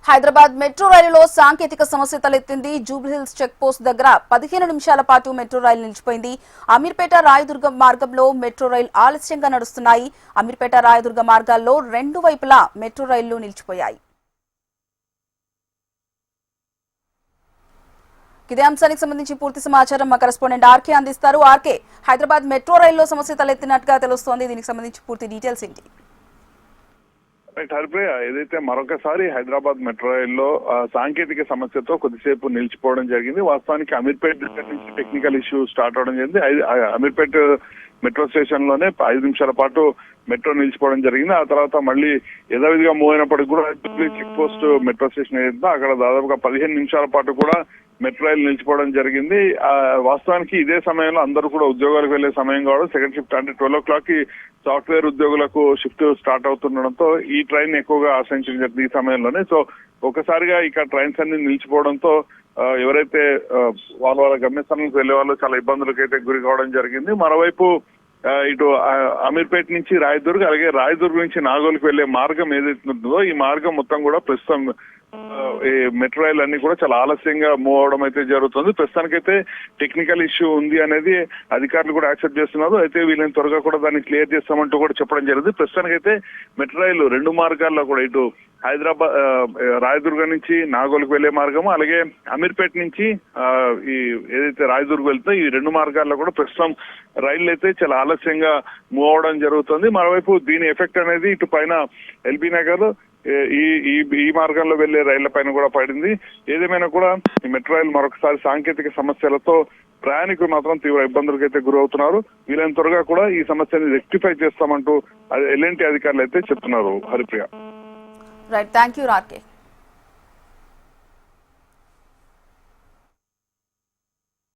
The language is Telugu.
హైదరాబాద్ మెట్రో రైలులో సాంకేతిక సమస్య తలెత్తింది. జూబ్లీహిల్స్ చెక్ పోస్ట్ దగ్గర 15 నిమిషాల పాటు మెట్రో రైలు నిలిచిపోయింది. అమీర్పేట రాయదుర్గ మార్గంలో మెట్రో రైలు ఆలస్యంగా నడుస్తున్నాయి. అమీర్పేట రాయదుర్గ మార్గాల్లో రెండు వైపులా మెట్రో రైళ్లు నిలిచిపోయాయి. ఇదే అంశానికి సంబంధించి పూర్తి సమాచారం మా కరెస్పాండెంట్ ఆర్కే అందిస్తారు. ఆర్కే, హైదరాబాద్ మెట్రో రైల్లో సమస్య తలెత్తినట్టుగా తెలుస్తోంది. దీనికి సంబంధించి పూర్తి డీటెయిల్స్ ఏంటి? హరిప్రియ, ఏదైతే మరొకసారి హైదరాబాద్ మెట్రో రైల్లో సాంకేతిక సమస్యతో కొద్దిసేపు నిలిచిపోవడం జరిగింది. వాస్తవానికి అమీర్పేట్ దగ్గర నుంచి టెక్నికల్ ఇష్యూ స్టార్ట్ అవడం జరిగింది. అమీర్పేట్ మెట్రో స్టేషన్ లోనే 5 నిమిషాల పాటు మెట్రో నిలిచిపోవడం జరిగింది. ఆ తర్వాత మళ్ళీ యథావిధిగా మూవ్ అయినప్పటికీ కూడా చెక్ పోస్ట్ మెట్రో స్టేషన్ ఏదైతే అక్కడ దాదాపుగా 15 నిమిషాల పాటు కూడా మెట్రో రైలు నిలిచిపోవడం జరిగింది. వాస్తవానికి ఇదే సమయంలో అందరూ కూడా ఉద్యోగాలకు వెళ్లే సమయం కావడం, సెకండ్ షిఫ్ట్ అంటే 12 o'clock కి సాఫ్ట్వేర్ ఉద్యోగులకు షిఫ్ట్ స్టార్ట్ అవుతుండడంతో ఈ ట్రైన్ ఎక్కువగా ఆశ్రయించడం జరిగింది ఈ సమయంలోనే. సో ఒకసారిగా ఇక్కడ ట్రైన్స్ అన్ని నిలిచిపోవడంతో ఎవరైతే వాళ్ళ గమ్యస్థానాలకు వెళ్లే వాళ్ళు చాలా ఇబ్బందులకు అయితే గురి కావడం జరిగింది. మరోవైపు ఇటు అమీర్పేట నుంచి రాయదుర్గ్, అలాగే రాయదుర్గ్ నుంచి నాగోల్కి వెళ్లే మార్గం ఏదైతే ఉంటుందో ఈ మార్గం మొత్తం కూడా ప్రస్తుతం ఈ మెట్రో రైలు అన్ని కూడా చాలా ఆలస్యంగా మూవ్ అవడం అయితే జరుగుతుంది. ప్రస్తుతానికైతే టెక్నికల్ ఇష్యూ ఉంది అనేది అధికారులు కూడా యాక్సెప్ట్ చేస్తున్నారు. అయితే వీళ్ళని త్వరగా కూడా దాన్ని క్లియర్ చేస్తామంటూ కూడా చెప్పడం జరిగింది. ప్రస్తుతానికైతే మెట్రో రైలు రెండు మార్గాల్లో కూడా ఇటు హైదరాబాద్ రాయదుర్గ నుంచి నాగోల్కి వెళ్లే మార్గము, అలాగే అమీర్పేట నుంచి ఈ ఏదైతే రాయదుర్గ్ వెళ్తే ఈ రెండు మార్గాల్లో కూడా ప్రస్తుతం రైళ్లు అయితే చాలా ఆలస్యంగా మూవ్ అవడం జరుగుతుంది. మరోవైపు దీని ఎఫెక్ట్ అనేది ఇటు పైన ఎల్బీ నగర్ ఈ మార్గంలో వెళ్లే రైళ్ల పైన కూడా పడింది. ఏదేమైనా కూడా ఈ మెట్రో రైలు మరొకసారి సాంకేతిక సమస్యలతో ప్రయాణికులు మాత్రం తీవ్ర ఇబ్బందులకు అయితే గురవుతున్నారు. వీలైన త్వరగా కూడా ఈ సమస్యని రెక్టిఫై చేస్తామంటూ ఎల్ఎన్టీ అధికారులు అయితే చెప్తున్నారు. హరిప్రియ. Right, thank you రాకే.